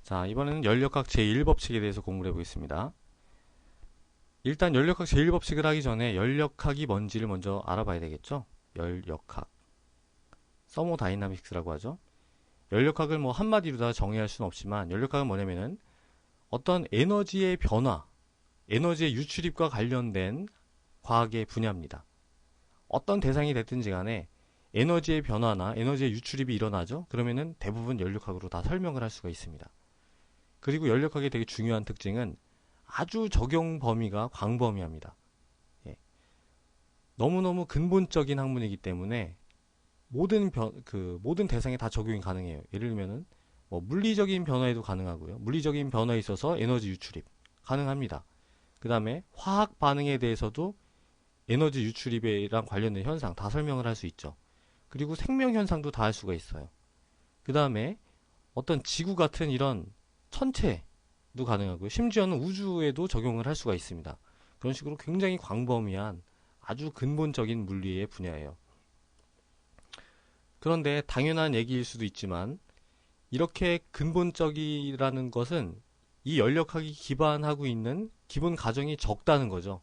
자, 이번에는 연력학 제1법칙에 대해서 공부를 해보겠습니다. 일단 연력학 제1법칙을 하기 전에 연력학이 뭔지를 먼저 알아봐야 되겠죠? 연력학. 서모다이나믹스라고 하죠. 연력학을 뭐 한마디로 다 정의할 수는 없지만 연력학은 뭐냐면은 어떤 에너지의 변화, 에너지의 유출입과 관련된 과학의 분야입니다. 어떤 대상이 됐든지 간에 에너지의 변화나 에너지의 유출입이 일어나죠? 그러면은 대부분 연력학으로 다 설명을 할 수가 있습니다. 그리고 연력학의 되게 중요한 특징은 아주 적용 범위가 광범위합니다. 예. 너무너무 근본적인 학문이기 때문에 모든 대상에 다 적용이 가능해요. 예를 들면은 뭐 물리적인 변화에도 가능하고요. 물리적인 변화에 있어서 에너지 유출입 가능합니다. 그 다음에 화학 반응에 대해서도 에너지 유출입이랑 관련된 현상 다 설명을 할 수 있죠. 그리고 생명 현상도 다 할 수가 있어요. 그 다음에 어떤 지구 같은 이런 천체도 가능하고요. 심지어는 우주에도 적용을 할 수가 있습니다. 그런 식으로 굉장히 광범위한 아주 근본적인 물리의 분야예요. 그런데 당연한 얘기일 수도 있지만 이렇게 근본적이라는 것은 이 연력학이 기반하고 있는 기본 가정이 적다는 거죠.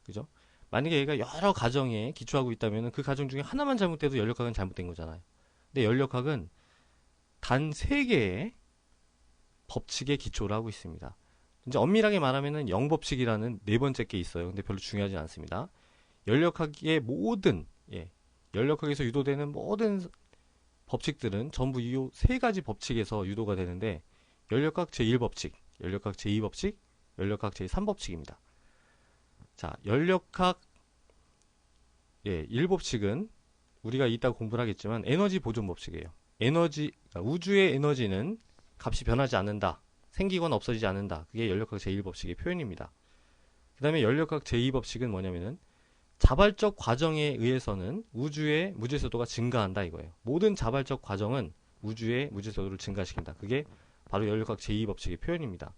그죠? 만약에 얘가 여러 가정에 기초하고 있다면 그 가정 중에 하나만 잘못돼도 연력학은 잘못된 거잖아요. 근데 연력학은 단 3개의 법칙에 기초를 하고 있습니다. 이제 엄밀하게 말하면은 영법칙이라는 네 번째 게 있어요. 근데 별로 중요하지 않습니다. 연력학의 연력학에서 유도되는 모든 법칙들은 전부 이 3가지 법칙에서 유도가 되는데 연력학 제1법칙, 연력학 제2법칙, 연력학 제3법칙입니다. 자, 연력학 1법칙은 우리가 이따 공부를 하겠지만 에너지 보존 법칙이에요. 우주의 에너지는 값이 변하지 않는다. 생기거나 없어지지 않는다. 그게 연력학 제1법칙의 표현입니다. 그 다음에 연력학 제2법칙은 뭐냐면은 자발적 과정에 의해서는 우주의 무질서도가 증가한다 이거예요. 모든 자발적 과정은 우주의 무질서도를 증가시킨다. 그게 바로 연력학 제2법칙의 표현입니다.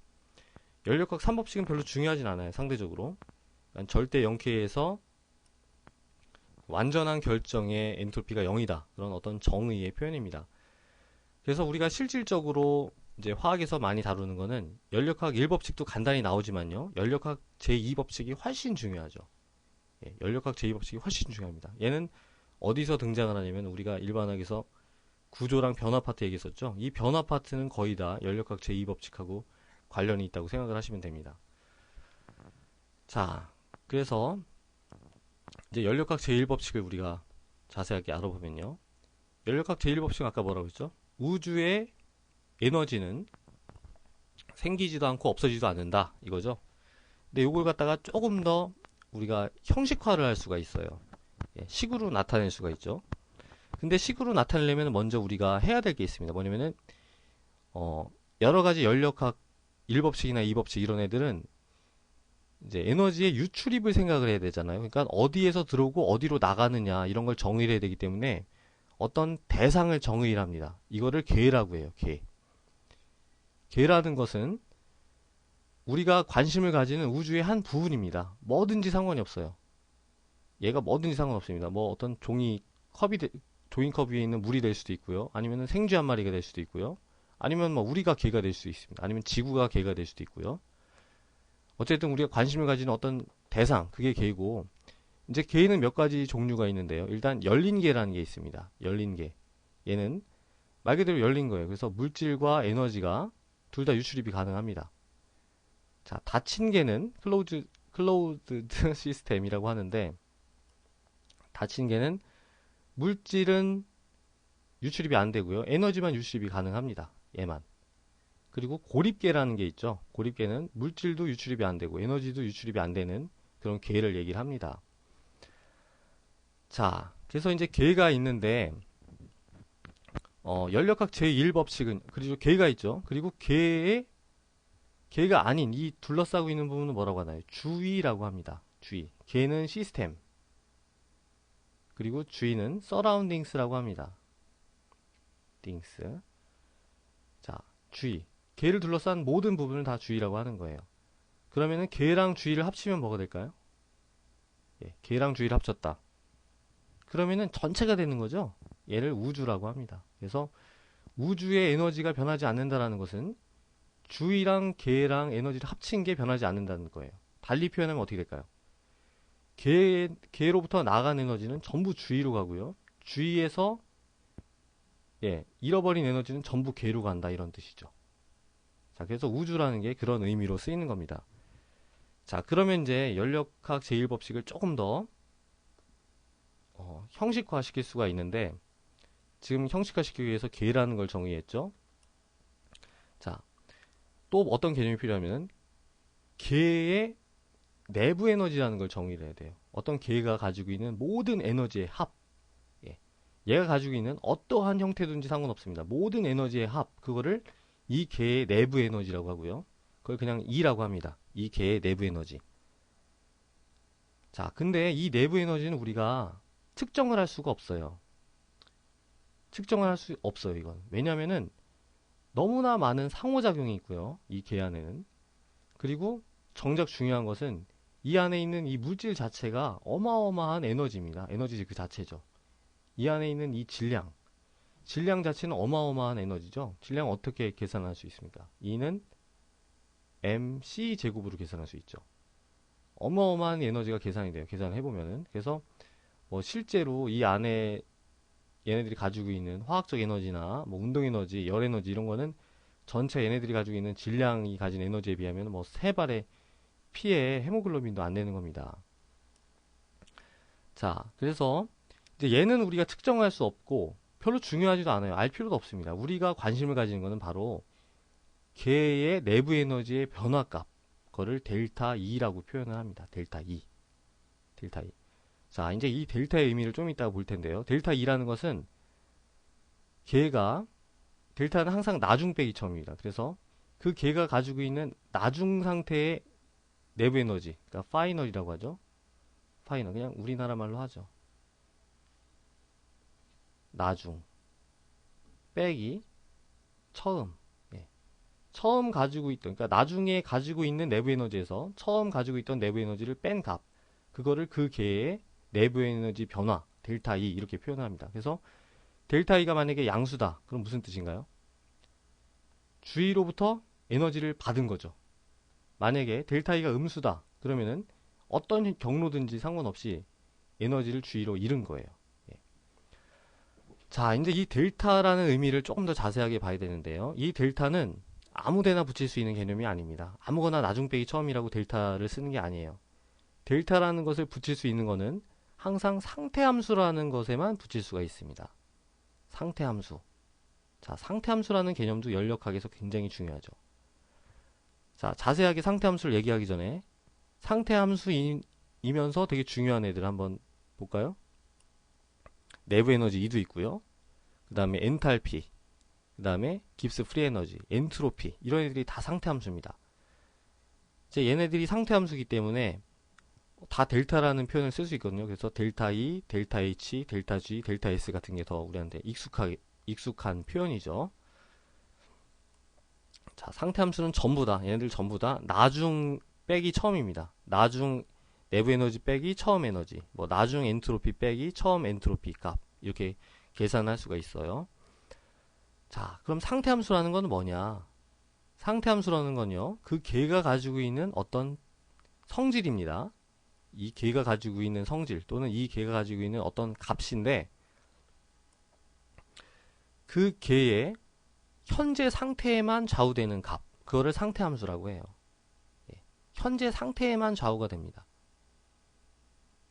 연력학 3법칙은 별로 중요하진 않아요. 상대적으로. 절대 영케에서 완전한 결정의 엔트로피가 0이다. 그런 어떤 정의의 표현입니다. 그래서 우리가 실질적으로 이제 화학에서 많이 다루는 거는 연력학 1법칙도 간단히 나오지만요. 연력학 제2법칙이 훨씬 중요하죠. 연력학 제2법칙이 훨씬 중요합니다. 얘는 어디서 등장을 하냐면 우리가 일반학에서 구조랑 변화 파트 얘기했었죠. 이 변화 파트는 거의 다 연력학 제2법칙하고 관련이 있다고 생각을 하시면 됩니다. 자, 그래서 이제 연력학 제1법칙을 우리가 자세하게 알아보면요. 연력학 제1법칙은 아까 뭐라고 했죠? 우주의 에너지는 생기지도 않고 없어지지도 않는다 이거죠. 근데 이걸 갖다가 조금 더 우리가 형식화를 할 수가 있어요. 식으로 나타낼 수가 있죠. 근데 식으로 나타내려면 먼저 우리가 해야 될 게 있습니다. 뭐냐면은 여러 가지 연력학 1법칙이나 2법칙 이런 애들은 이제 에너지의 유출입을 생각을 해야 되잖아요. 그러니까 어디에서 들어오고 어디로 나가느냐 이런 걸 정의를 해야 되기 때문에 어떤 대상을 정의를 합니다. 이거를 계라고 해요. 계라는 것은 우리가 관심을 가지는 우주의 한 부분입니다. 뭐든지 상관이 없어요. 얘가 뭐든지 상관없습니다. 뭐 어떤 종이컵 위에 있는 물이 될 수도 있고요. 아니면 생쥐 한 마리가 될 수도 있고요. 아니면 뭐 우리가 개가 될 수도 있습니다. 아니면 지구가 개가 될 수도 있고요. 어쨌든 우리가 관심을 가지는 어떤 대상, 그게 개고, 이제 개는 몇 가지 종류가 있는데요. 일단 열린 개라는 게 있습니다. 열린 개. 얘는 말 그대로 열린 거예요. 그래서 물질과 에너지가 둘 다 유출입이 가능합니다. 자, 닫힌 개는 클로우드 시스템이라고 하는데, 닫힌 개는 물질은 유출입이 안 되고요. 에너지만 유출입이 가능합니다. 얘만. 그리고 고립계라는 게 있죠. 고립계는 물질도 유출입이 안 되고 에너지도 유출입이 안 되는 그런 계를 얘기를 합니다. 자, 그래서 이제 계가 있는데 연력학 제1법칙은 그리고 계가 있죠. 그리고 계가 아닌 이 둘러싸고 있는 부분은 뭐라고 하나요? 주위라고 합니다. 주위. 계는 시스템. 그리고 주위는 서라운딩스라고 합니다. 딩스. 자, 주위. 개를 둘러싼 모든 부분을 다 주위라고 하는 거예요. 그러면은 개랑 주위를 합치면 뭐가 될까요? 개랑 주위를 합쳤다. 그러면은 전체가 되는 거죠. 얘를 우주라고 합니다. 그래서 우주의 에너지가 변하지 않는다라는 것은 주위랑 개랑 에너지를 합친 게 변하지 않는다는 거예요. 달리 표현하면 어떻게 될까요? 개로부터 나간 에너지는 전부 주위로 가고요. 주위에서 잃어버린 에너지는 전부 개로 간다 이런 뜻이죠. 자, 그래서 우주라는 게 그런 의미로 쓰이는 겁니다. 자, 그러면 이제 연력학 제1법칙을 조금 더 형식화 시킬 수가 있는데 지금 형식화 시키기 위해서 개라는 걸 정의했죠. 자, 또 어떤 개념이 필요하면 개의 내부 에너지라는 걸 정의를 해야 돼요. 어떤 개가 가지고 있는 모든 에너지의 합. 얘가 가지고 있는 어떠한 형태든지 상관없습니다. 모든 에너지의 합. 그거를 이 개의 내부 에너지라고 하고요. 그걸 그냥 E라고 합니다. 이 개의 내부 에너지. 자, 근데 이 내부 에너지는 우리가 측정을 할 수가 없어요. 측정을 할 수 없어요, 이건. 왜냐면은 너무나 많은 상호작용이 있고요. 이 개 안에는. 그리고 정작 중요한 것은 이 안에 있는 이 물질 자체가 어마어마한 에너지입니다. 에너지 그 자체죠. 이 안에 있는 이 질량. 질량 자체는 어마어마한 에너지죠. 질량 어떻게 계산할 수 있습니까? E는 mc 제곱으로 계산할 수 있죠. 어마어마한 에너지가 계산이 돼요. 계산을 해보면은. 그래서 뭐 실제로 이 안에 얘네들이 가지고 있는 화학적 에너지나 뭐 운동 에너지, 열 에너지 이런 거는 전체 얘네들이 가지고 있는 질량이 가진 에너지에 비하면 뭐 3발의 피의 헤모글로빈도 안 되는 겁니다. 자, 그래서 이제 얘는 우리가 측정할 수 없고 별로 중요하지도 않아요. 알 필요도 없습니다. 우리가 관심을 가지는 것은 바로 개의 내부 에너지의 변화값, 그거를 델타 E라고 표현을 합니다. 델타 E. 델타 E. 자, 이제 이 델타의 의미를 좀 이따가 볼 텐데요. 델타 E라는 것은 델타는 항상 나중 빼기 처음입니다. 그래서 그 개가 가지고 있는 나중 상태의 내부 에너지, 그러니까 파이널이라고 하죠. 파이널, 그냥 우리나라 말로 하죠. 나중 빼기 처음. 처음 가지고 있던, 그러니까 나중에 가지고 있는 내부 에너지에서 처음 가지고 있던 내부 에너지를 뺀 값, 그거를 그 개의 내부 에너지 변화, 델타 E 이렇게 표현합니다. 그래서 델타 E가 만약에 양수다. 그럼 무슨 뜻인가요? 주위로부터 에너지를 받은 거죠. 만약에 델타 E가 음수다. 그러면은 어떤 경로든지 상관없이 에너지를 주위로 잃은 거예요. 자, 이제 이 델타라는 의미를 조금 더 자세하게 봐야 되는데요. 이 델타는 아무데나 붙일 수 있는 개념이 아닙니다. 아무거나 나중 빼기 처음이라고 델타를 쓰는 게 아니에요. 델타라는 것을 붙일 수 있는 거는 항상 상태함수라는 것에만 붙일 수가 있습니다. 상태함수. 자, 상태함수라는 개념도 연력학에서 굉장히 중요하죠. 자, 자세하게 상태함수를 얘기하기 전에 상태함수이면서 되게 중요한 애들 한번 볼까요? 내부 에너지 E도 있고요. 그 다음에 엔탈피, 그 다음에 깁스 프리 에너지, 엔트로피 이런 애들이 다 상태함수입니다. 이제 얘네들이 상태함수이기 때문에 다 델타라는 표현을 쓸 수 있거든요. 그래서 델타 E, 델타 H, 델타 G, 델타 S 같은 게 더 우리한테 익숙한 표현이죠. 자, 상태함수는 전부 다, 얘네들 전부 다 나중 빼기 처음입니다. 나중 내부 에너지 빼기 처음 에너지, 뭐 나중 엔트로피 빼기 처음 엔트로피 값 이렇게 계산할 수가 있어요. 자, 그럼 상태함수라는 건 뭐냐? 상태함수라는 건요, 그 개가 가지고 있는 어떤 성질입니다. 이 개가 가지고 있는 성질 또는 이 개가 가지고 있는 어떤 값인데 그 개의 현재 상태에만 좌우되는 값, 그거를 상태함수라고 해요. 현재 상태에만 좌우가 됩니다.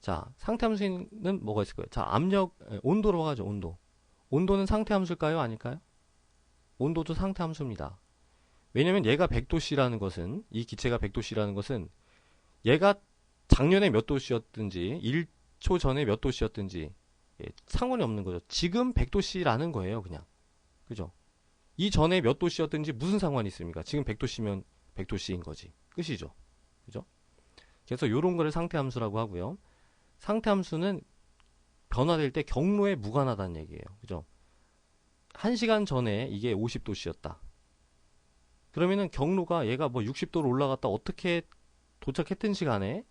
자, 상태함수는 뭐가 있을까요? 자, 온도로 가죠. 온도는 상태함수일까요? 아닐까요? 온도도 상태함수입니다. 왜냐면 얘가 100도씨라는 것은, 이 기체가 100도씨라는 것은 얘가 작년에 몇 도씨였든지 1초 전에 몇 도씨였든지 상관이 없는 거죠. 지금 100도씨라는 거예요, 그냥. 그죠? 이 전에 몇 도씨였든지 무슨 상관이 있습니까? 지금 100도씨면 100도씨인 거지. 끝이죠. 그죠? 그래서 요런 거를 상태함수라고 하고요. 상태함수는 변화될 때 경로에 무관하다는 얘기예요. 그죠? 1시간 전에 이게 50도씨였다. 그러면은 경로가 얘가 뭐 60도로 올라갔다 어떻게 도착했던 시간에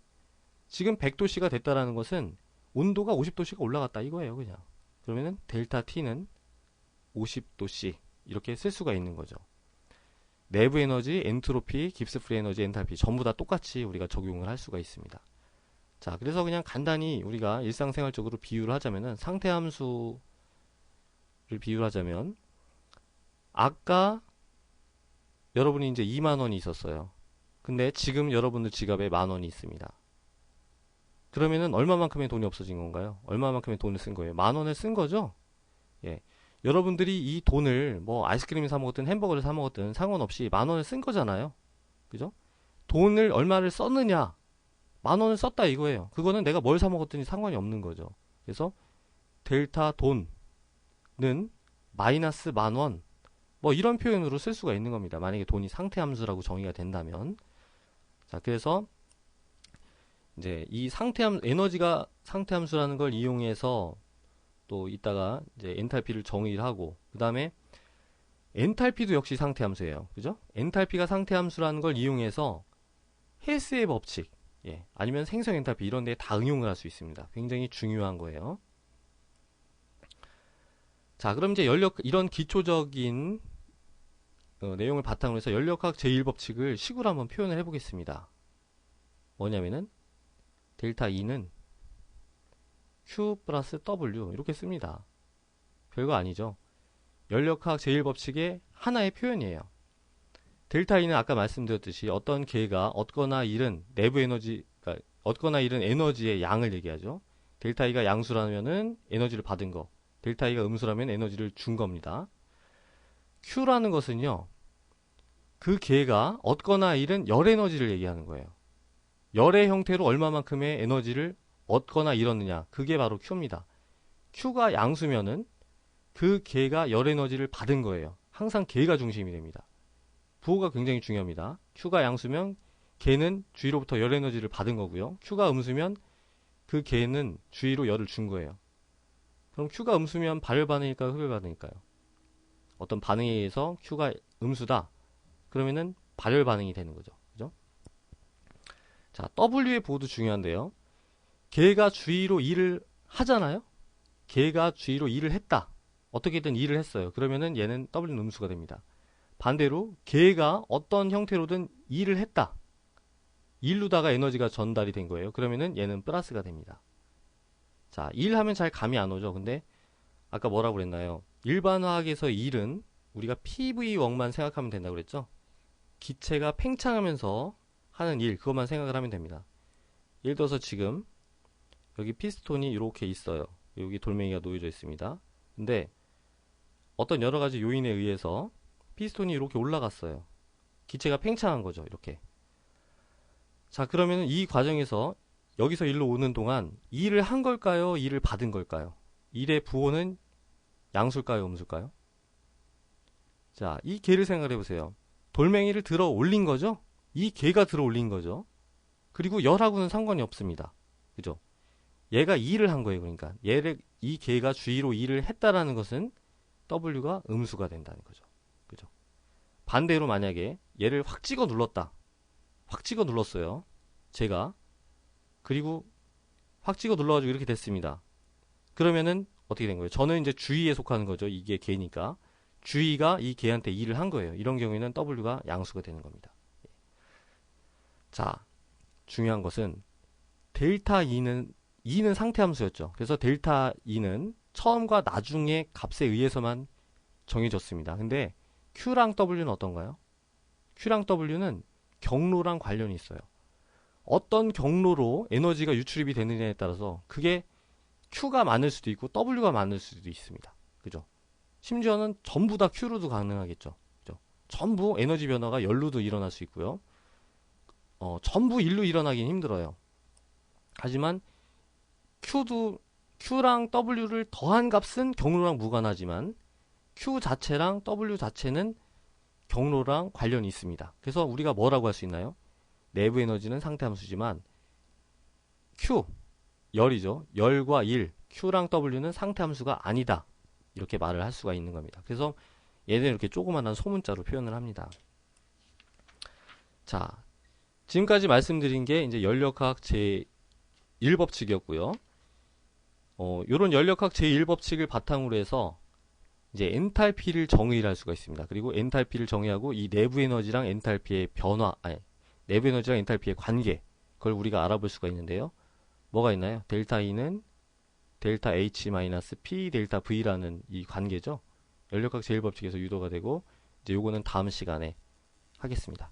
지금 100도씨가 됐다라는 것은 온도가 50도씨가 올라갔다 이거예요, 그냥. 그러면은 델타 T는 50도씨 이렇게 쓸 수가 있는 거죠. 내부 에너지, 엔트로피, 깁스 프리 에너지, 엔탈피 전부 다 똑같이 우리가 적용을 할 수가 있습니다. 자, 그래서 그냥 간단히 우리가 일상생활적으로 비유를 하자면은 상태함수를 비유를 하자면 아까 여러분이 이제 2만 원이 있었어요. 근데 지금 여러분들 지갑에 만 원이 있습니다. 그러면은 얼마만큼의 돈이 없어진 건가요? 얼마만큼의 돈을 쓴 거예요? 만 원을 쓴 거죠? 예. 여러분들이 이 돈을 뭐 아이스크림을 사 먹었든 햄버거를 사 먹었든 상관없이 만 원을 쓴 거잖아요. 그죠? 돈을 얼마를 썼느냐? 만 원을 썼다 이거예요. 그거는 내가 뭘 사 먹었더니 상관이 없는 거죠. 그래서 델타 돈은 마이너스 만 원. 뭐 이런 표현으로 쓸 수가 있는 겁니다. 만약에 돈이 상태함수라고 정의가 된다면. 자, 그래서 이제 이 에너지가 상태함수라는 걸 이용해서 또 이따가 이제 엔탈피를 정의를 하고, 그 다음에 엔탈피도 역시 상태함수예요. 그죠? 엔탈피가 상태함수라는 걸 이용해서 헬스의 법칙, 예, 아니면 생성 엔탈피 이런 데에 다 응용을 할 수 있습니다. 굉장히 중요한 거예요. 자, 그럼 이제 이런 기초적인 내용을 바탕으로 해서 연력학 제1법칙을 식으로 한번 표현을 해보겠습니다. 뭐냐면은 델타 E는 Q 플러스 W 이렇게 씁니다. 별거 아니죠. 연력학 제1법칙의 하나의 표현이에요. 델타 E는 아까 말씀드렸듯이 어떤 개가 얻거나 잃은 내부 에너지, 그러니까 얻거나 잃은 에너지의 양을 얘기하죠. 델타 E가 양수라면은 에너지를 받은 거, 델타 E가 음수라면 에너지를 준 겁니다. Q라는 것은요, 그 개가 얻거나 잃은 열 에너지를 얘기하는 거예요. 열의 형태로 얼마만큼의 에너지를 얻거나 잃었느냐, 그게 바로 Q입니다. Q가 양수면은 그 개가 열 에너지를 받은 거예요. 항상 개가 중심이 됩니다. 부호가 굉장히 중요합니다. Q가 양수면 개는 주위로부터 열 에너지를 받은 거고요. Q가 음수면 그 개는 주위로 열을 준 거예요. 그럼 Q가 음수면 발열 반응일까요? 흡열 반응일까요? 어떤 반응에 의해서 Q가 음수다. 그러면은 발열 반응이 되는 거죠. 그죠? 자, W의 부호도 중요한데요. 개가 주위로 일을 하잖아요? 개가 주위로 일을 했다. 어떻게든 일을 했어요. 그러면은 얘는 W는 음수가 됩니다. 반대로 개가 어떤 형태로든 일을 했다. 일루다가 에너지가 전달이 된 거예요. 그러면은 얘는 플러스가 됩니다. 자, 일하면 잘 감이 안 오죠. 근데 아까 뭐라고 그랬나요? 일반 화학에서 일은 우리가 PV work만 생각하면 된다고 그랬죠? 기체가 팽창하면서 하는 일, 그것만 생각을 하면 됩니다. 예를 들어서 지금 여기 피스톤이 이렇게 있어요. 여기 돌멩이가 놓여져 있습니다. 근데 어떤 여러 가지 요인에 의해서 피스톤이 이렇게 올라갔어요. 기체가 팽창한 거죠. 이렇게. 자, 그러면 이 과정에서 여기서 일로 오는 동안 일을 한 걸까요? 일을 받은 걸까요? 일의 부호는 양수일까요? 음수일까요? 자, 이 개를 생각해 보세요. 돌멩이를 들어 올린 거죠? 이 개가 들어 올린 거죠. 그리고 열하고는 상관이 없습니다. 그죠? 얘가 일을 한 거예요. 그러니까 이 개가 주위로 일을 했다라는 것은 W가 음수가 된다는 거죠. 그죠? 반대로 만약에 얘를 확 찍어 눌렀다. 확 찍어 눌렀어요. 제가. 그리고 확 찍어 눌러가지고 이렇게 됐습니다. 그러면은 어떻게 된 거예요? 저는 이제 주위에 속하는 거죠. 이게 개니까. 주위가 이 개한테 일을 한 거예요. 이런 경우에는 W가 양수가 되는 겁니다. 자, 중요한 것은 델타 E는 상태함수였죠. 그래서 델타 E는 처음과 나중의 값에 의해서만 정해졌습니다. 근데 Q랑 W는 어떤가요? Q랑 W는 경로랑 관련이 있어요. 어떤 경로로 에너지가 유출입이 되느냐에 따라서 그게 Q가 많을 수도 있고 W가 많을 수도 있습니다. 그죠? 심지어는 전부 다 Q로도 가능하겠죠. 그죠? 전부 에너지 변화가 열로도 일어날 수 있고요. 전부 일로 일어나긴 힘들어요. 하지만 Q랑 W를 더한 값은 경로랑 무관하지만 Q 자체랑 W 자체는 경로랑 관련이 있습니다. 그래서 우리가 뭐라고 할 수 있나요? 내부 에너지는 상태함수지만 Q, 열이죠. 열과 일, Q랑 W는 상태함수가 아니다. 이렇게 말을 할 수가 있는 겁니다. 그래서 얘는 이렇게 조그만한 소문자로 표현을 합니다. 자, 지금까지 말씀드린 게 이제 연력학 제1법칙이었고요. 요런 연력학 제1법칙을 바탕으로 해서 이제 엔탈피를 정의를 할 수가 있습니다. 그리고 엔탈피를 정의하고 이 내부 에너지랑 엔탈피의 변화, 아니, 내부 에너지랑 엔탈피의 관계, 그걸 우리가 알아볼 수가 있는데요. 뭐가 있나요? 델타 E는 델타 H 마이너스 P 델타 V라는 이 관계죠. 연력학 제일법칙에서 유도가 되고, 이제 요거는 다음 시간에 하겠습니다.